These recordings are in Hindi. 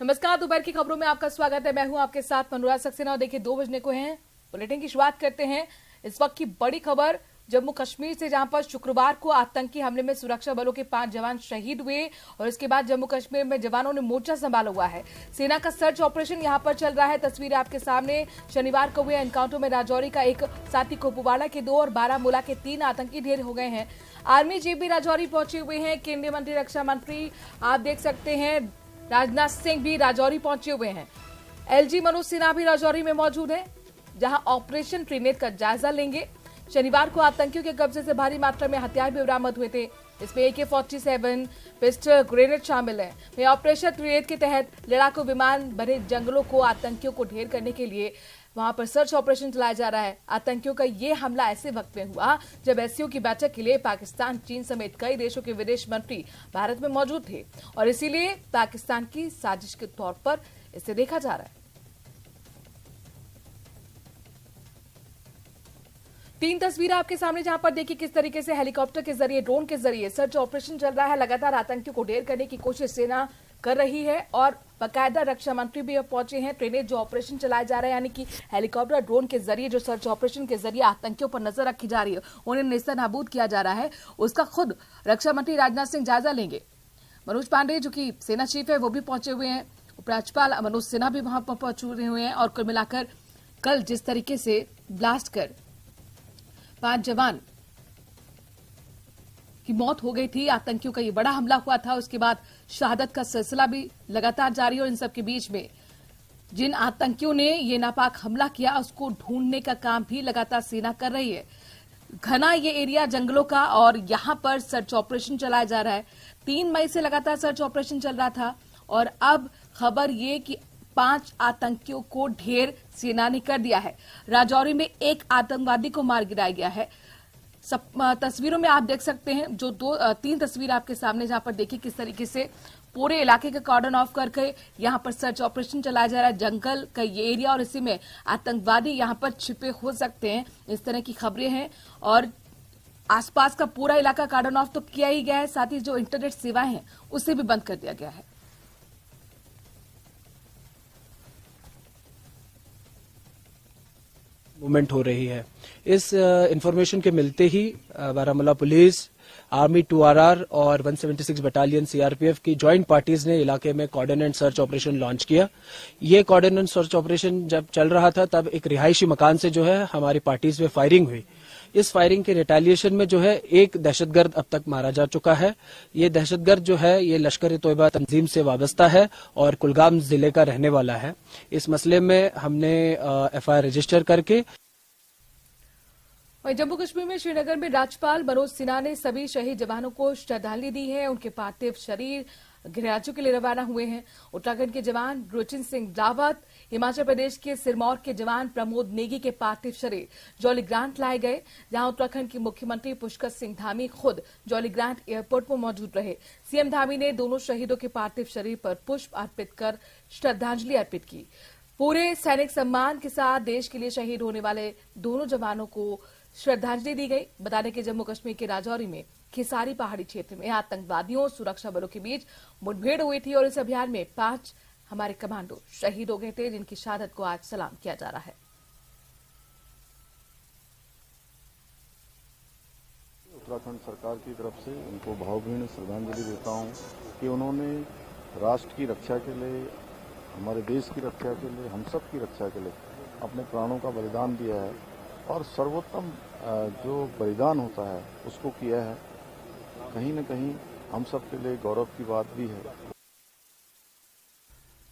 नमस्कार, दोपहर की खबरों में आपका स्वागत है। मैं हूं आपके साथ मनोराज सक्सेना और देखिए 2 बजने को हैं। बुलेटिन की शुरुआत करते हैं इस वक्त की बड़ी खबर जम्मू कश्मीर से, जहां पर शुक्रवार को आतंकी हमले में सुरक्षा बलों के 5 जवान शहीद हुए और इसके बाद जम्मू कश्मीर में जवानों ने मोर्चा संभाला हुआ है। सेना का सर्च ऑपरेशन यहां पर चल रहा है। तस्वीरें आपके सामने। शनिवार को हुए एनकाउंटर में राजौरी का एक साथी, कुपवाड़ा के 2 और बारामूला के 3 आतंकी ढेर हो गए हैं। आर्मी जीप भी राजौरी पहुंचे हुए हैं। केंद्रीय मंत्री, रक्षा मंत्री आप देख सकते हैं, राजनाथ सिंह भी राजौरी पहुंचे हुए हैं। एलजी मनोज सिन्हा भी राजौरी में मौजूद है, जहां ऑपरेशन त्रिनेत्र का जायजा लेंगे। शनिवार को आतंकियों के कब्जे से भारी मात्रा में हथियार भी बरामद हुए थे। इसमें AK-47, पिस्टल, ग्रेनेड शामिल है। वहीं ऑपरेशन त्रिनेत्र के तहत लड़ाकू विमान भरे जंगलों को आतंकियों को ढेर करने के लिए वहां पर सर्च ऑपरेशन चलाया जा रहा है। आतंकियों का ये हमला ऐसे वक्त में हुआ जब SCO की बैठक के लिए पाकिस्तान, चीन समेत कई देशों के विदेश मंत्री भारत में मौजूद थे और इसीलिए पाकिस्तान की साजिश के तौर पर इसे देखा जा रहा है। 3 तस्वीरें आपके सामने, जहां पर देखिए किस तरीके से हेलीकॉप्टर के जरिए, ड्रोन के जरिए सर्च ऑपरेशन चल रहा है। लगातार आतंकियों को ढेर करने की कोशिश सेना कर रही है और बाकायदा रक्षा मंत्री भी अब पहुंचे हैं। ट्रेनें जो ऑपरेशन चलाया जा रहा है, यानी कि हेलीकॉप्टर, ड्रोन के जरिए जो सर्च ऑपरेशन के जरिए आतंकियों पर नजर रखी जा रही है, उन्हें नेस्तनाबूद किया जा रहा है, उसका खुद रक्षा मंत्री राजनाथ सिंह जायजा लेंगे। मनोज पांडे जो कि सेना चीफ है, वो भी पहुंचे हुए हैं। उपराज्यपाल मनोज सिन्हा भी वहां पर पहुंचे हुए हैं और कुल मिलाकर कल जिस तरीके से ब्लास्ट कर 5 जवान की मौत हो गई थी, आतंकियों का ये बड़ा हमला हुआ था, उसके बाद शहादत का सिलसिला भी लगातार जारी है और इन सबके बीच में जिन आतंकियों ने ये नापाक हमला किया उसको ढूंढने का काम भी लगातार सेना कर रही है। घना ये एरिया जंगलों का और यहां पर सर्च ऑपरेशन चलाया जा रहा है। 3 मई से लगातार सर्च ऑपरेशन चल रहा था और अब खबर ये कि 5 आतंकियों को ढेर सेना ने कर दिया है। राजौरी में एक आतंकवादी को मार गिराया गया है। तस्वीरों में आप देख सकते हैं, जो 3 तस्वीर आपके सामने, जहां पर देखिए किस तरीके से पूरे इलाके का कॉर्डन ऑफ करके यहां पर सर्च ऑपरेशन चलाया जा रहा है। जंगल का ये एरिया और इसी में आतंकवादी यहां पर छिपे हो सकते हैं, इस तरह की खबरें हैं और आसपास का पूरा इलाका कॉर्डन ऑफ तो किया ही गया है, साथ ही जो इंटरनेट सेवाएं हैं उसे भी बंद कर दिया गया है। मूवमेंट हो रही है। इस इंफॉर्मेशन के मिलते ही बारामूला पुलिस, आर्मी 2RR और 176 बटालियन CRPF की ज्वाइंट पार्टीज ने इलाके में cordon and search operation launch किया। ये कॉर्डन एंड सर्च ऑपरेशन जब चल रहा था तब एक रिहायशी मकान से जो है हमारी पार्टीज में फायरिंग हुई। इस फायरिंग के रिटेलिएशन में जो है एक दहशतगर्द अब तक मारा जा चुका है। ये दहशतगर्द जो है ये लश्कर-ए-तोयबा तंजीम से वाबस्ता है और कुलगाम जिले का रहने वाला है। इस मसले में हमने FIR रजिस्टर करके वहीं जम्मू कश्मीर में श्रीनगर में राज्यपाल मनोज सिन्हा ने सभी शहीद जवानों को श्रद्धांजलि दी है। उनके पार्थिव शरीर गृहराज्यों के लिए रवाना हुए हैं। उत्तराखंड के जवान रुचिन सिंह रावत, हिमाचल प्रदेश के सिरमौर के जवान प्रमोद नेगी के पार्थिव शरीर जौलीग्रांट लाए गए, जहां उत्तराखंड के मुख्यमंत्री पुष्कर सिंह धामी खुद जौलीग्रांट एयरपोर्ट पर मौजूद रहे। सीएम धामी ने दोनों शहीदों के पार्थिव शरीर पर पुष्प अर्पित कर श्रद्धांजलि अर्पित की। पूरे सैनिक सम्मान के साथ देश के लिए शहीद होने वाले दोनों जवानों को श्रद्धांजलि दी गई। बता दें कि जम्मू कश्मीर के राजौरी में खिसारी पहाड़ी क्षेत्र में आतंकवादियों और सुरक्षा बलों के बीच मुठभेड़ हुई थी और इस अभियान में 5 हमारे कमांडो शहीद हो गए थे, जिनकी शहादत को आज सलाम किया जा रहा है। उत्तराखंड सरकार की तरफ से उनको भावभीनी श्रद्धांजलि देता हूं कि उन्होंने राष्ट्र की रक्षा के लिए, हमारे देश की रक्षा के लिए, हम सब की रक्षा के लिए अपने प्राणों का बलिदान दिया है और सर्वोत्तम जो बलिदान होता है उसको किया है। कहीं न कहीं हम सब के लिए गौरव की बात भी है।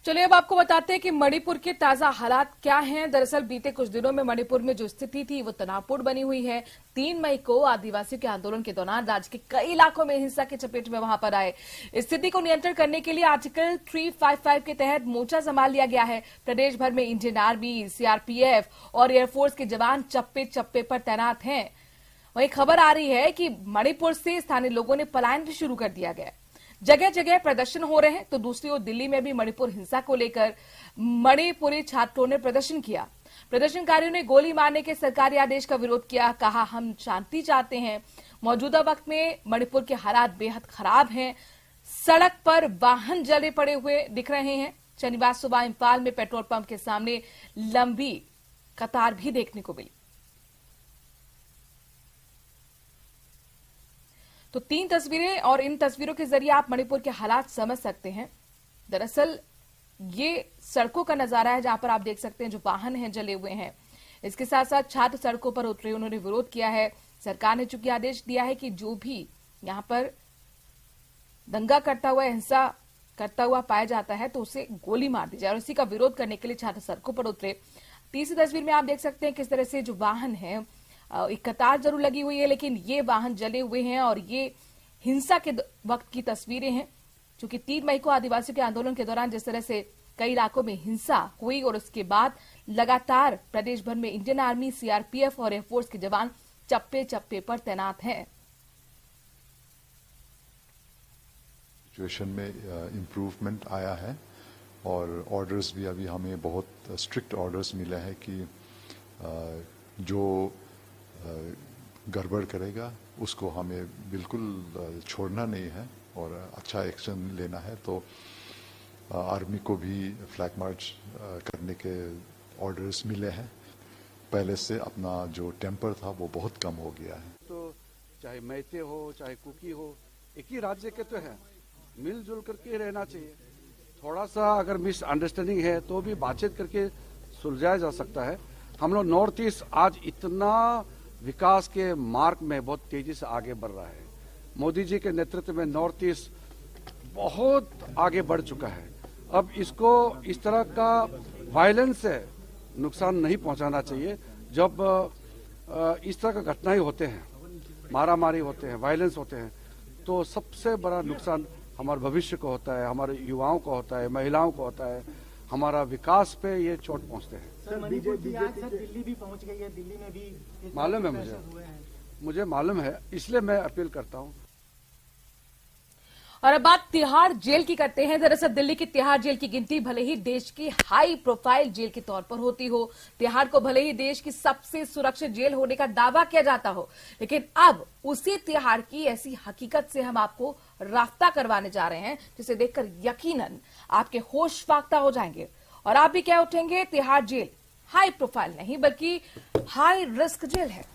चलिए अब आपको बताते हैं कि मणिपुर के ताजा हालात क्या हैं। दरअसल बीते कुछ दिनों में मणिपुर में जो स्थिति थी वो तनावपूर्ण बनी हुई है। 3 मई को आदिवासियों के आंदोलन के दौरान राज्य के कई इलाकों में हिंसा के चपेट में वहां पर आए। स्थिति को नियंत्रण करने के लिए आर्टिकल 355 के तहत मोर्चा संभाल लिया गया है। प्रदेश भर में इंडियन आर्मी, CRPF और एयरफोर्स के जवान चप्पे चप्पे पर तैनात हैं। वहीं खबर आ रही है कि मणिपुर से स्थानीय लोगों ने पलायन भी शुरू कर दिया गया। जगह जगह प्रदर्शन हो रहे हैं, तो दूसरी ओर दिल्ली में भी मणिपुर हिंसा को लेकर मणिपुरी छात्रों ने प्रदर्शन किया। प्रदर्शनकारियों ने गोली मारने के सरकारी आदेश का विरोध किया, कहा हम शांति चाहते हैं। मौजूदा वक्त में मणिपुर के हालात बेहद खराब हैं। सड़क पर वाहन जले पड़े हुए दिख रहे हैं। शनिवार सुबह इम्फाल में पेट्रोल पंप के सामने लंबी कतार भी देखने को मिली। तो 3 तस्वीरें, और इन तस्वीरों के जरिए आप मणिपुर के हालात समझ सकते हैं। दरअसल ये सड़कों का नजारा है जहां पर आप देख सकते हैं जो वाहन हैं जले हुए हैं। इसके साथ साथ छात्र सड़कों पर उतरे, उन्होंने विरोध किया है। सरकार ने चूंकि आदेश दिया है कि जो भी यहां पर दंगा करता हुआ, हिंसा करता हुआ पाया जाता है तो उसे गोली मार दी जाए, और इसी का विरोध करने के लिए छात्र सड़कों पर उतरे। तीसरी तस्वीर में आप देख सकते हैं किस तरह से जो वाहन है, एक कतार जरूर लगी हुई है लेकिन ये वाहन जले हुए हैं, और ये हिंसा के वक्त की तस्वीरें हैं। क्योंकि 3 मई को आदिवासियों के आंदोलन के दौरान जिस तरह से कई इलाकों में हिंसा हुई और उसके बाद लगातार प्रदेश भर में इंडियन आर्मी, सीआरपीएफ और एयरफोर्स के जवान चप्पे चप्पे पर तैनात हैं। सिचुएशन में इम्प्रूवमेंट आया है और ऑर्डर्स भी अभी हमें बहुत स्ट्रिक्ट ऑर्डर्स मिले हैं कि जो गड़बड़ करेगा उसको हमें बिल्कुल छोड़ना नहीं है और अच्छा एक्शन लेना है। तो आर्मी को भी फ्लैग मार्च करने के ऑर्डर्स मिले हैं। पहले से अपना जो टेम्पर था वो बहुत कम हो गया है। तो चाहे मैते हो चाहे कुकी हो, एक ही राज्य के तो है, मिलजुल करके रहना चाहिए। थोड़ा सा अगर मिसअंडरस्टैंडिंग है तो भी बातचीत करके सुलझाया जा सकता है। हम लोग नॉर्थ ईस्ट आज इतना विकास के मार्ग में बहुत तेजी से आगे बढ़ रहा है। मोदी जी के नेतृत्व में नॉर्थ ईस्ट बहुत आगे बढ़ चुका है। अब इसको इस तरह का वायलेंस से नुकसान नहीं पहुंचाना चाहिए। जब इस तरह का घटनाएं होते हैं, मारामारी होते हैं, वायलेंस होते हैं, तो सबसे बड़ा नुकसान हमारे भविष्य को होता है, हमारे युवाओं को होता है, महिलाओं को होता है, हमारा विकास पे ये चोट पहुंचते हैं। सर, दिल्ली भी पहुंच गई है, दिल्ली में भी मालूम है मुझे मालूम है, इसलिए मैं अपील करता हूं। और अब बात तिहाड़ जेल की करते हैं। दरअसल दिल्ली की तिहाड़ जेल की गिनती भले ही देश की हाई प्रोफाइल जेल के तौर पर होती हो, तिहाड़ को भले ही देश की सबसे सुरक्षित जेल होने का दावा किया जाता हो, लेकिन अब उसी तिहाड़ की ऐसी हकीकत से हम आपको राफ्ता करवाने जा रहे हैं जिसे देखकर यकीनन आपके होश फाख्ता हो जाएंगे और आप भी क्या उठेंगे। तिहाड़ जेल हाई प्रोफाइल नहीं बल्कि हाई रिस्क जेल है।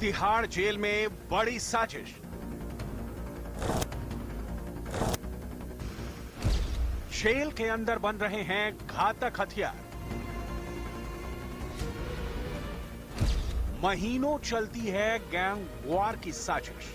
तिहाड़ जेल में बड़ी साजिश। जेल के अंदर बन रहे हैं घातक हथियार। महीनों चलती है गैंग वॉर की साजिश।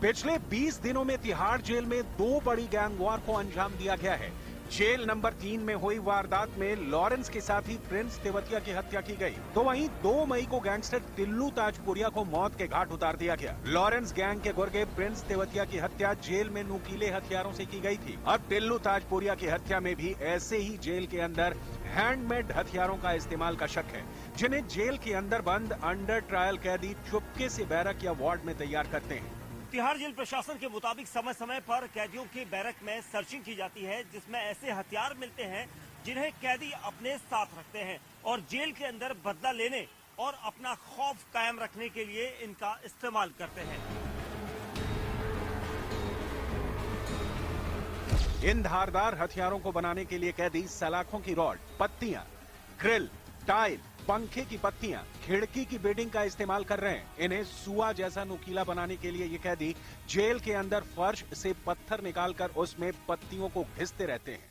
पिछले 20 दिनों में तिहाड़ जेल में 2 बड़ी गैंग वॉर को अंजाम दिया गया है। जेल नंबर 3 में हुई वारदात में लॉरेंस के साथ ही प्रिंस तेवतिया की हत्या की गई, तो वहीं 2 मई को गैंगस्टर टिल्लू ताजपुरिया को मौत के घाट उतार दिया गया। लॉरेंस गैंग के गुर्गे प्रिंस तेवतिया की हत्या जेल में नुकीले हथियारों से की गई थी। अब टिल्लू ताजपुरिया की हत्या में भी ऐसे ही जेल के अंदर हैंडमेड हथियारों का इस्तेमाल का शक है, जिन्हें जेल के अंदर बंद अंडर ट्रायल कैदी चुपके से बैरक या वार्ड में तैयार करते हैं। तिहाड़ जेल प्रशासन के मुताबिक समय समय पर कैदियों के बैरक में सर्चिंग की जाती है, जिसमें ऐसे हथियार मिलते हैं जिन्हें कैदी अपने साथ रखते हैं और जेल के अंदर बदला लेने और अपना खौफ कायम रखने के लिए इनका इस्तेमाल करते हैं। इन धारदार हथियारों को बनाने के लिए कैदी सलाखों की रॉड, पत्तियां, ग्रिल, टाइल, पंखे की पत्तियां, खिड़की की बेडिंग का इस्तेमाल कर रहे हैं। इन्हें सुआ जैसा नुकीला बनाने के लिए ये कैदी जेल के अंदर फर्श से पत्थर निकालकर उसमें पत्तियों को घिसते रहते हैं।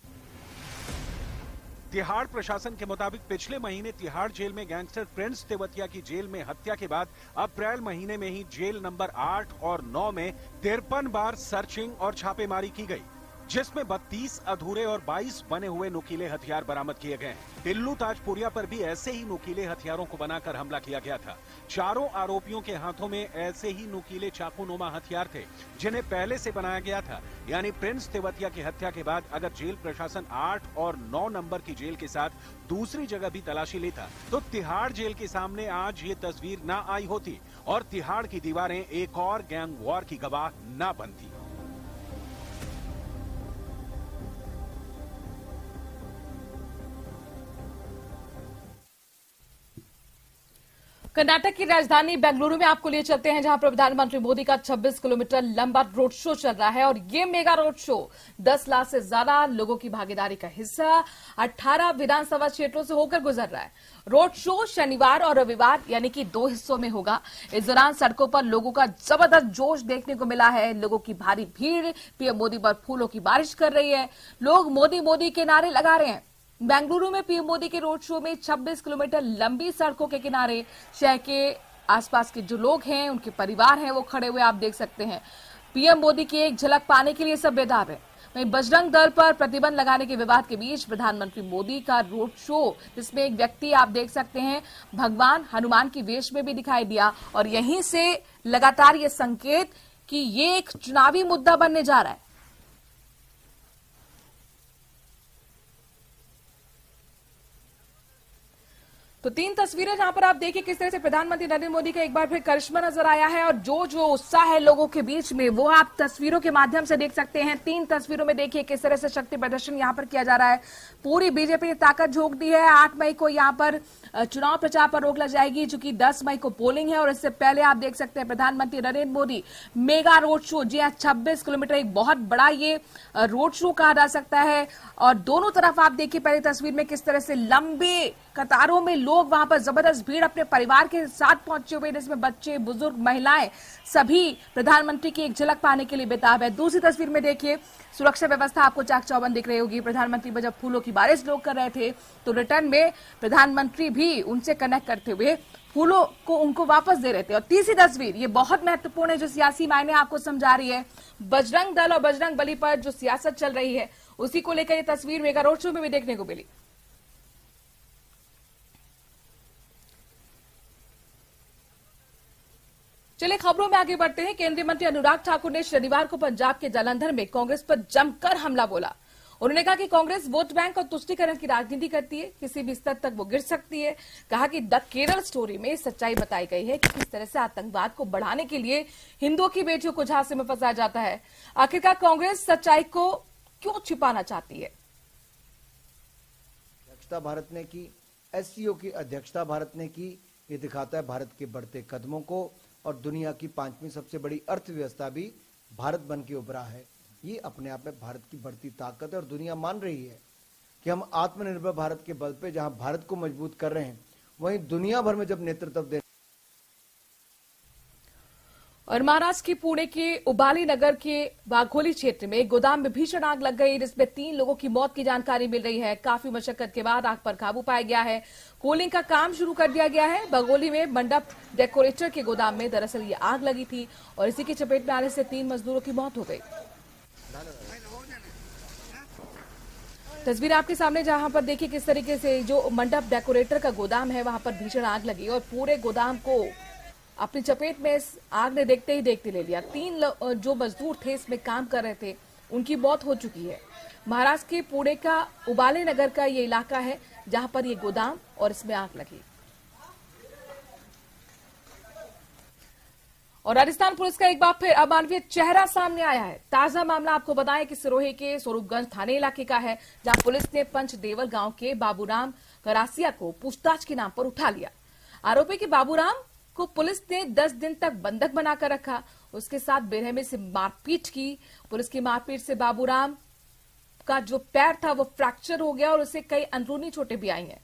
तिहाड़ प्रशासन के मुताबिक पिछले महीने तिहाड़ जेल में गैंगस्टर प्रिंस तेवतिया की जेल में हत्या के बाद अप्रैल महीने में ही जेल नंबर 8 और 9 में 53 बार सर्चिंग और छापेमारी की गई, जिसमें 32 अधूरे और 22 बने हुए नुकीले हथियार बरामद किए गए। टिल्लू ताजपुरिया पर भी ऐसे ही नुकीले हथियारों को बनाकर हमला किया गया था। चारों आरोपियों के हाथों में ऐसे ही नुकीले चाकूनुमा हथियार थे, जिन्हें पहले से बनाया गया था। यानी प्रिंस तेवतिया की हत्या के बाद अगर जेल प्रशासन 8 और 9 नंबर की जेल के साथ दूसरी जगह भी तलाशी लेता तो तिहाड़ जेल के सामने आज ये तस्वीर ना आई होती और तिहाड़ की दीवारें एक और गैंग वॉर की गवाह ना बनती। कर्नाटक की राजधानी बेंगलुरु में आपको लिए चलते हैं, जहां पर प्रधानमंत्री मोदी का 26 किलोमीटर लंबा रोड शो चल रहा है। और ये मेगा रोड शो 10 लाख से ज्यादा लोगों की भागीदारी का हिस्सा 18 विधानसभा क्षेत्रों से होकर गुजर रहा है। रोड शो शनिवार और रविवार यानी कि 2 हिस्सों में होगा। इस दौरान सड़कों पर लोगों का जबरदस्त जोश देखने को मिला है। लोगों की भारी भीड़ पीएम मोदी पर फूलों की बारिश कर रही है। लोग मोदी मोदी के नारे लगा रहे हैं। बेंगलुरु में पीएम मोदी के रोड शो में 26 किलोमीटर लंबी सड़कों के किनारे शहर के आसपास के जो लोग हैं, उनके परिवार हैं, वो खड़े हुए आप देख सकते हैं। पीएम मोदी की एक झलक पाने के लिए सब बेताब है। वहीं बजरंग दल पर प्रतिबंध लगाने के विवाद के बीच प्रधानमंत्री मोदी का रोड शो, जिसमें एक व्यक्ति आप देख सकते हैं भगवान हनुमान की वेश में भी दिखाई दिया। और यहीं से लगातार ये संकेत कि ये एक चुनावी मुद्दा बनने जा रहा है। तो 3 तस्वीरें जहां पर आप देखिए किस तरह से प्रधानमंत्री नरेंद्र मोदी का एक बार फिर करिश्मा नजर आया है। और जो उत्साह है लोगों के बीच में, वो आप तस्वीरों के माध्यम से देख सकते हैं। 3 तस्वीरों में देखिए किस तरह से शक्ति प्रदर्शन यहां पर किया जा रहा है। पूरी बीजेपी ने ताकत झोंक दी है। 8 मई को यहां पर चुनाव प्रचार पर रोक लग जाएगी, चूंकि 10 मई को पोलिंग है। और इससे पहले आप देख सकते हैं प्रधानमंत्री Narendra Modi mega road show, जी हाँ 26 किलोमीटर, एक बहुत बड़ा ये रोड शो कहा जा सकता है। और दोनों तरफ आप देखिए पहली तस्वीर में किस तरह से लंबे कतारों में लोग वहां पर जबरदस्त भीड़ अपने परिवार के साथ पहुंचे हुए, जिसमें बच्चे, बुजुर्ग, महिलाएं सभी प्रधानमंत्री की एक झलक पाने के लिए बेताब है। दूसरी तस्वीर में देखिए सुरक्षा व्यवस्था आपको चाक चौबंद दिख रही होगी। प्रधानमंत्री पर जब फूलों की बारिश लोग कर रहे थे, तो रिटर्न में प्रधानमंत्री भी उनसे कनेक्ट करते हुए फूलों को उनको वापस दे रहे थे। और तीसरी तस्वीर ये बहुत महत्वपूर्ण है, जो सियासी मायने आपको समझा रही है। बजरंग दल और बजरंग बली पर जो सियासत चल रही है, उसी को लेकर ये तस्वीर मेगा रोड शो में भी देखने को मिली। चलिए खबरों में आगे बढ़ते हैं। केंद्रीय मंत्री अनुराग ठाकुर ने शनिवार को पंजाब के जालंधर में कांग्रेस पर जमकर हमला बोला। उन्होंने कहा कि कांग्रेस वोट बैंक और तुष्टीकरण की राजनीति करती है, किसी भी स्तर तक वो गिर सकती है। कहा कि द केरल स्टोरी में सच्चाई बताई गई है कि किस तरह से आतंकवाद को बढ़ाने के लिए हिंदुओं की बेटियों को झांसे में फंसाया जाता है। आखिरकार कांग्रेस सच्चाई को क्यों छिपाना चाहती है? अध्यक्षता भारत ने की, एससीओ की अध्यक्षता भारत ने की। ये दिखाता है भारत के बढ़ते कदमों को। और दुनिया की 5वीं सबसे बड़ी अर्थव्यवस्था भी भारत बन के उभरा है। ये अपने आप में भारत की बढ़ती ताकत है। और दुनिया मान रही है कि हम आत्मनिर्भर भारत के बल पे जहां भारत को मजबूत कर रहे हैं, वहीं दुनिया भर में जब नेतृत्व दे। और महाराष्ट्र के पुणे के उबाली नगर के वाघोली क्षेत्र में एक गोदाम में भीषण आग लग गई, जिसमें 3 लोगों की मौत की जानकारी मिल रही है। काफी मशक्कत के बाद आग पर काबू पाया गया है। कूलिंग का काम शुरू कर दिया गया है। बघोली में मंडप डेकोरेटर के गोदाम में दरअसल ये आग लगी थी और इसी की चपेट में आने से 3 मजदूरों की मौत हो गई। तस्वीर आपके सामने, जहां पर देखिए किस तरीके से जो मंडप डेकोरेटर का गोदाम है, वहां पर भीषण आग लगी और पूरे गोदाम को अपनी चपेट में इस आग ने देखते ही देखते ले लिया। 3 जो मजदूर थे इसमें काम कर रहे थे, उनकी मौत हो चुकी है। महाराष्ट्र के पुणे का उबाले नगर का ये इलाका है जहां पर ये गोदाम और इसमें आग लगी। और राजस्थान पुलिस का एक बार फिर अमानवीय चेहरा सामने आया है। ताजा मामला आपको बताएं कि सिरोही के स्वरूपगंज थाने इलाके का है, जहां पुलिस ने पंचदेवल गांव के बाबूराम करासिया को पूछताछ के नाम पर उठा लिया। आरोपी के बाबूराम को पुलिस ने 10 दिन तक बंधक बनाकर रखा, उसके साथ बेरहमी से मारपीट की। पुलिस की मारपीट से बाबूराम का जो पैर था वो फ्रैक्चर हो गया और उसे कई अंदरूनी चोटें भी आई हैं।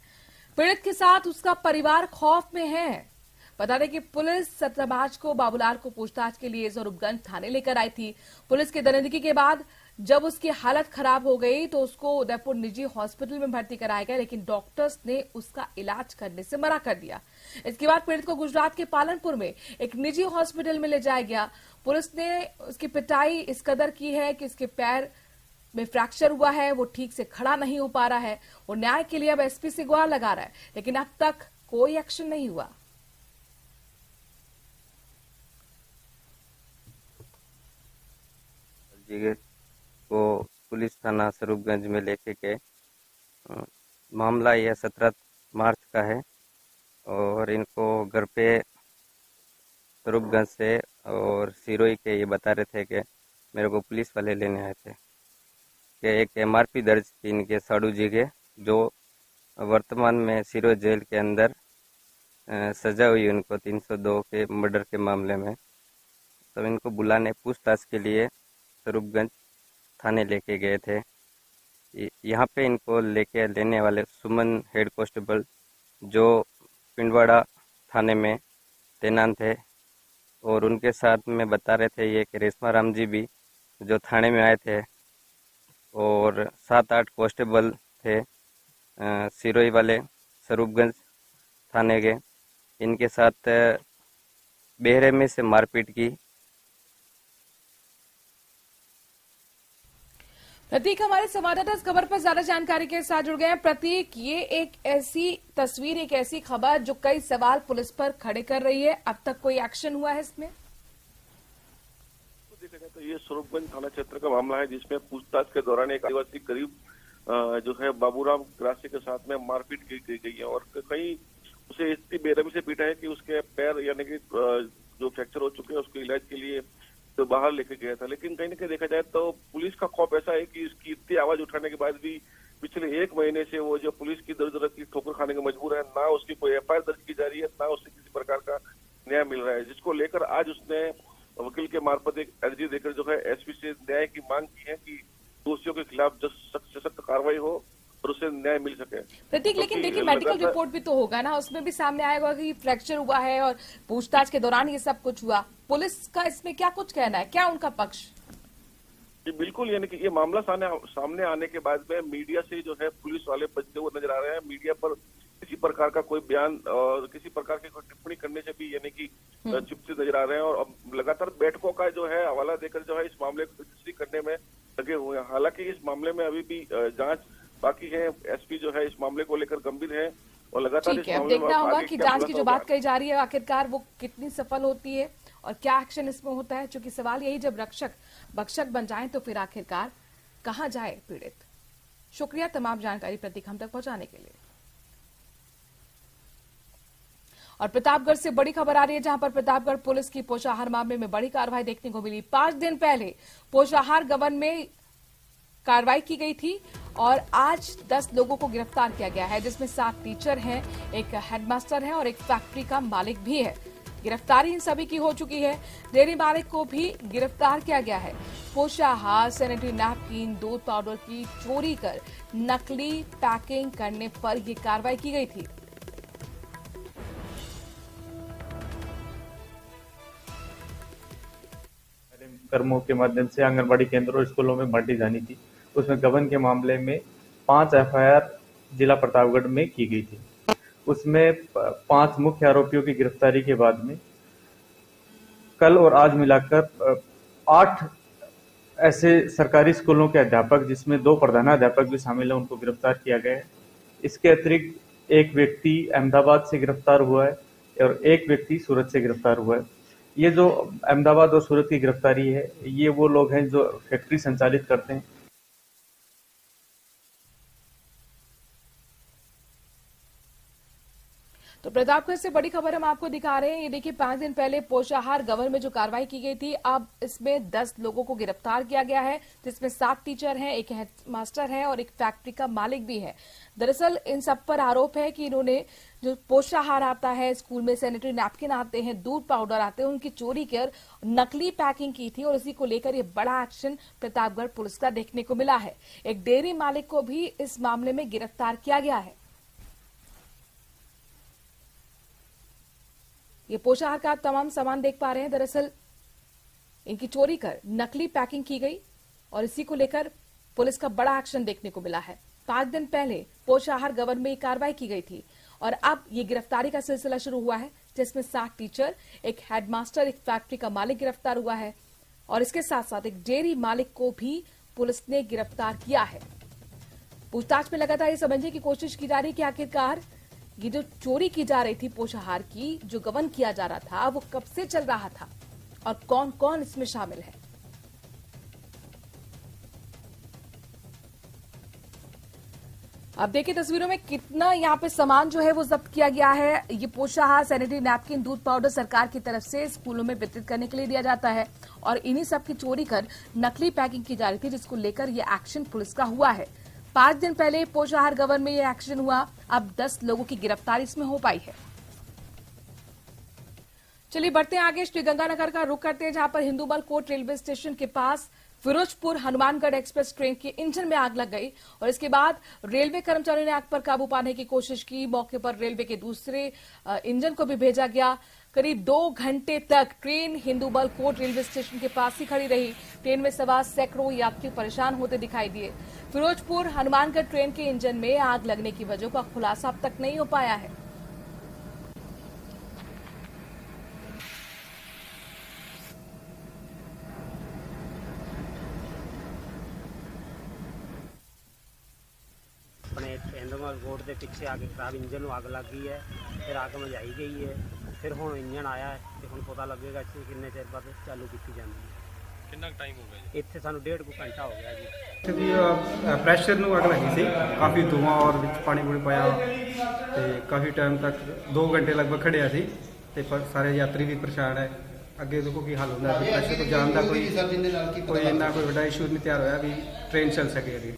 पीड़ित के साथ उसका परिवार खौफ में है। बता दें कि पुलिस 17 मार्च को बाबूलाल को पूछताछ के लिए स्वरूपगंज थाने लेकर आई थी। पुलिस की दरिंदगी के बाद जब उसकी हालत खराब हो गई तो उसको उदयपुर निजी हॉस्पिटल में भर्ती कराया गया, लेकिन डॉक्टर्स ने उसका इलाज करने से मना कर दिया। इसके बाद पीड़ित को गुजरात के पालनपुर में एक निजी हॉस्पिटल में ले जाया गया। पुलिस ने उसकी पिटाई इस कदर की है कि उसके पैर में फ्रैक्चर हुआ है, वो ठीक से खड़ा नहीं हो पा रहा है। वो न्याय के लिए अब एसपी से गुहार लगा रहा है, लेकिन अब तक कोई एक्शन नहीं हुआ। को पुलिस थाना स्वरूपगंज में लेके गए। मामला यह 17 मार्च का है और इनको घर पे स्वरूपगंज से और सिरोही के ये बता रहे थे कि मेरे को पुलिस वाले लेने आए थे कि एक एमआरपी दर्ज थी इनके साड़ू जी के, जो वर्तमान में सिरोही जेल के अंदर सजा हुई उनको 302 के मर्डर के मामले में। तब इनको बुलाने पूछताछ के लिए स्वरूपगंज थाने लेके गए थे। यहाँ पे इनको लेने वाले सुमन हेड कांस्टेबल जो पिंडवाड़ा थाने में तैनात थे और उनके साथ में बता रहे थे ये कि रेशमा राम जी भी जो थाने में आए थे और 7-8 कांस्टेबल थे सिरोही वाले स्वरूपगंज थाने के, इनके साथ बेहरे में से मारपीट की। प्रतीक हमारे संवाददाता इस खबर पर ज्यादा जानकारी के साथ जुड़ गए हैं। प्रतीक, ये एक ऐसी तस्वीर, एक ऐसी खबर जो कई सवाल पुलिस पर खड़े कर रही है। अब तक कोई एक्शन हुआ है इसमें? तो देखा जाए तो ये स्वरूपगंज थाना क्षेत्र का मामला है जिसमें पूछताछ के दौरान एक आदिवासी करीब जो है बाबूराम ग्रासी के साथ में मारपीट की गई है और कहीं उसे इतनी बेरहमी से पीटा है कि उसके पैर यानी कि जो फ्रैक्चर हो चुके हैं उसके इलाज के लिए तो बाहर लेके गया था। लेकिन कहीं न कहीं देखा जाए तो पुलिस का खौफ ऐसा है कि इसकी इतनी आवाज उठाने के बाद भी पिछले 1 महीने से वो जो पुलिस की दर की ठोकर खाने के मजबूर है। ना उसकी कोई एफआईआर दर्ज की जा रही है, ना उसे किसी प्रकार का न्याय मिल रहा है, जिसको लेकर आज उसने वकील के मार्फत एक अर्जी देकर जो है एसपी से न्याय की मांग की है कि दोषियों के खिलाफ सख्त से सख्त कार्रवाई हो और उसे न्याय मिल सके। प्रतीक, लेकिन देखिए मेडिकल रिपोर्ट भी तो होगा ना, उसमें भी सामने आएगा कि फ्रैक्चर हुआ है और पूछताछ के दौरान ये सब कुछ हुआ। पुलिस का इसमें क्या कुछ कहना है, क्या उनका पक्ष? जी बिल्कुल, यानी कि ये मामला सामने आने के बाद में मीडिया से जो है पुलिस वाले बचते हुए नजर आ रहे हैं। मीडिया पर किसी प्रकार का कोई बयान और किसी प्रकार की कोई टिप्पणी करने से भी यानी कि चुपते नजर आ रहे हैं और लगातार बैठकों का जो है हवाला देकर जो है इस मामले को रजिस्ट्री करने में लगे हुए हैं। हालांकि इस मामले में अभी भी जांच बाकी है। एसपी जो है इस मामले को लेकर गंभीर है और लगातार ठीक है, अब देखना होगा कि जांच की जो बात कही जा रही है आखिरकार वो कितनी सफल होती है और क्या एक्शन इसमें होता है। क्योंकि सवाल यही, जब रक्षक भक्षक बन जाए तो फिर आखिरकार कहां जाए पीड़ित। शुक्रिया तमाम जानकारी प्रतीक हम तक पहुंचाने के लिए। और प्रतापगढ़ से बड़ी खबर आ रही है, जहां पर प्रतापगढ़ पुलिस की पोषाहार मामले में बड़ी कार्रवाई देखने को मिली। 5 दिन पहले पोषाहार गबन में कार्रवाई की गई थी और आज 10 लोगों को गिरफ्तार किया गया है, जिसमें 7 टीचर हैं, एक हेडमास्टर है और एक फैक्ट्री का मालिक भी है। गिरफ्तारी इन सभी की हो चुकी है। डेयरी मालिक को भी गिरफ्तार किया गया है। पोषाहार, सैनिटरी नैपकिन, दूध पाउडर की चोरी कर नकली पैकिंग करने पर यह कार्रवाई की गई थी। कर्मों के माध्यम से आंगनबाड़ी केंद्रों और स्कूलों में बांटी जानी थी। उसमें गबन के मामले में 5 एफआईआर जिला प्रतापगढ़ में की गई थी। उसमें 5 मुख्य आरोपियों की गिरफ्तारी के बाद में कल और आज मिलाकर 8 ऐसे सरकारी स्कूलों के अध्यापक, जिसमें 2 प्रधानाध्यापक भी शामिल हैं, उनको गिरफ्तार किया गया है। इसके अतिरिक्त एक व्यक्ति अहमदाबाद से गिरफ्तार हुआ है और एक व्यक्ति सूरत से गिरफ्तार हुआ है। ये जो अहमदाबाद और सूरत की गिरफ्तारी है, ये वो लोग हैं जो फैक्ट्री संचालित करते हैं। तो प्रतापगढ़ से बड़ी खबर हम आपको दिखा रहे हैं। ये देखिए, 5 दिन पहले पोषाहार गबन में जो कार्रवाई की गई थी, अब इसमें 10 लोगों को गिरफ्तार किया गया है, जिसमें 7 टीचर हैं, एक हेडमास्टर है और एक फैक्ट्री का मालिक भी है। दरअसल इन सब पर आरोप है कि इन्होंने जो पोषाहार आता है, स्कूल में सैनिटरी नैपकिन आते हैं, दूध पाउडर आते हैं, उनकी चोरी कर नकली पैकिंग की थी और इसी को लेकर ये बड़ा एक्शन प्रतापगढ़ पुलिस का देखने को मिला है। एक डेयरी मालिक को भी इस मामले में गिरफ्तार किया गया है। ये पोषाहार का आप तमाम सामान देख पा रहे हैं। दरअसल इनकी चोरी कर नकली पैकिंग की गई और इसी को लेकर पुलिस का बड़ा एक्शन देखने को मिला है। 5 दिन पहले पोषाहार गबन में कार्रवाई की गई थी और अब ये गिरफ्तारी का सिलसिला शुरू हुआ है, जिसमें 7 टीचर, एक हेडमास्टर, एक फैक्ट्री का मालिक गिरफ्तार हुआ है और इसके साथ साथ एक डेयरी मालिक को भी पुलिस ने गिरफ्तार किया है। पूछताछ में लगातार ये समझने की कोशिश की जा रही है कि आखिरकार ये जो चोरी की जा रही थी पोषाहार की, जो गबन किया जा रहा था, वो कब से चल रहा था और कौन कौन इसमें शामिल है। अब देखिए तस्वीरों में कितना यहाँ पे सामान जो है वो जब्त किया गया है। ये पोषाहार, सैनिटरी नैपकिन, दूध पाउडर सरकार की तरफ से स्कूलों में वितरित करने के लिए दिया जाता है और इन्हीं सब की चोरी कर नकली पैकिंग की जा रही थी, जिसको लेकर ये एक्शन पुलिस का हुआ है। 5 दिन पहले पोषाहार गबन में ये एक्शन हुआ। अब 10 लोगों की गिरफ्तारी इसमें हो पाई है। चलिए बढ़ते हैं आगे। श्रीगंगानगर का रुख करते हैं, जहां पर हिंदूमल कोट रेलवे स्टेशन के पास फिरोजपुर हनुमानगढ़ एक्सप्रेस ट्रेन के इंजन में आग लग गई और इसके बाद रेलवे कर्मचारियों ने आग पर काबू पाने की कोशिश की। मौके पर रेलवे के दूसरे इंजन को भी भेजा गया। करीब 2 घंटे तक train Hindumal Kot railway station के पास ही खड़ी रही। ट्रेन में सवार सैकड़ों यात्री परेशान होते दिखाई दिए। फिरोजपुर हनुमानगढ़ ट्रेन के इंजन में आग लगने की वजह का खुलासा अब तक नहीं हो पाया है। अपने हिंदूमल कोट के पिछे आके खराब इंजन में आग लग गई है, फिर आग बुझाई गई है, फिर हुण इंजन आया है तो हुण पता लगेगा किन्ने चिर बाद चालू की जाती है। कितना टाइम हो गया? इत्थे सानू 1.5 घंटा हो गया जी। ਪ੍ਰੈਸ਼ਰ ਨੂੰ ਅੱਗ ਲੱਗੀ ਸੀ, ਕਾਫੀ ਧੂਆਂ ਔਰ ਵਿੱਚ ਪਾਣੀ ਪੂਣੀ ਪਾਇਆ ਤੇ ਕਾਫੀ ਟਾਈਮ ਤੱਕ 2 ਘੰਟੇ ਲਗਭਗ ਖੜਿਆ ਸੀ ਤੇ ਸਾਰੇ ਯਾਤਰੀ ਵੀ ਪਰੇਸ਼ਾਨ ਹੈ। ਅੱਗੇ ਦੇਖੋ ਕੀ ਹਾਲ ਹੁੰਦਾ ਹੈ। ਪ੍ਰੈਸ਼ਰ ਤੋਂ ਜਾਣ ਦਾ ਕੋਈ ਇੰਨਾ ਕੋਈ ਵੱਡਾ ਇਸ਼ੂ ਨਹੀਂ ਤਿਆਰ ਹੋਇਆ ਵੀ ट्रेन चल सके अभी।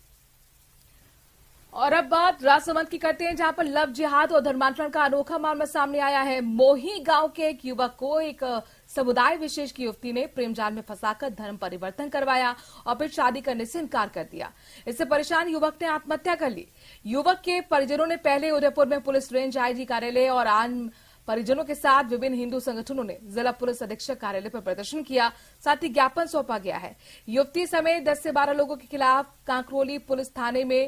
और अब बात राजसमंद की करते हैं, जहां पर लव जिहाद और धर्मांतरण का अनोखा मामला सामने आया है। मोही गांव के एक युवक को एक समुदाय विशेष की युवती ने प्रेम जाल में फंसाकर धर्म परिवर्तन करवाया और फिर शादी करने से इनकार कर दिया। इससे परेशान युवक ने आत्महत्या कर ली। युवक के परिजनों ने पहले उदयपुर में पुलिस रेंज आईजी कार्यालय और आम परिजनों के साथ विभिन्न हिंदू संगठनों ने जिला पुलिस अधीक्षक कार्यालय पर प्रदर्शन किया, साथ ही ज्ञापन सौंपा गया है। युवती समेत 10 से 12 लोगों के खिलाफ कांकरोली पुलिस थाने में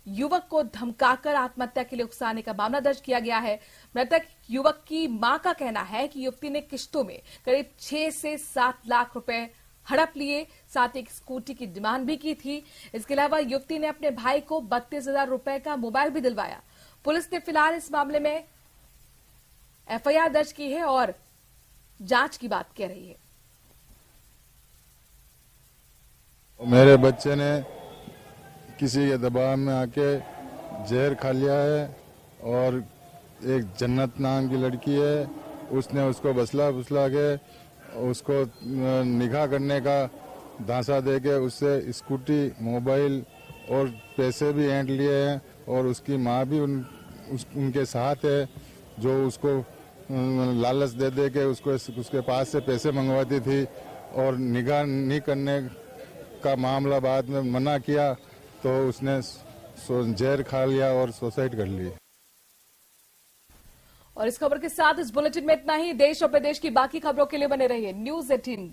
युवक को धमकाकर आत्महत्या के लिए उकसाने का मामला दर्ज किया गया है। मृतक युवक की मां का कहना है कि युवती ने किश्तों में करीब 6 से 7 लाख रुपए हड़प लिए, साथ ही एक स्कूटी की डिमांड भी की थी। इसके अलावा युवती ने अपने भाई को 32,000 रुपए का मोबाइल भी दिलवाया। पुलिस ने फिलहाल इस मामले में एफआईआर दर्ज की है और जांच की बात कह रही है। मेरे बच्चे ने किसी के दबाव में आके जहर खा लिया है और एक जन्नत नाम की लड़की है, उसने उसको बसला के उसको निकाह करने का धांसा देके उससे स्कूटी, मोबाइल और पैसे भी ऐंठ लिए हैं और उसकी माँ भी उनके साथ है, जो उसको लालच दे के उसके पास से पैसे मंगवाती थी और निकाह नहीं करने का मामला बाद में मना किया तो उसने जहर खा लिया और सुसाइड कर ली। और इस खबर के साथ इस बुलेटिन में इतना ही। देश और प्रदेश की बाकी खबरों के लिए बने रहिए News 18।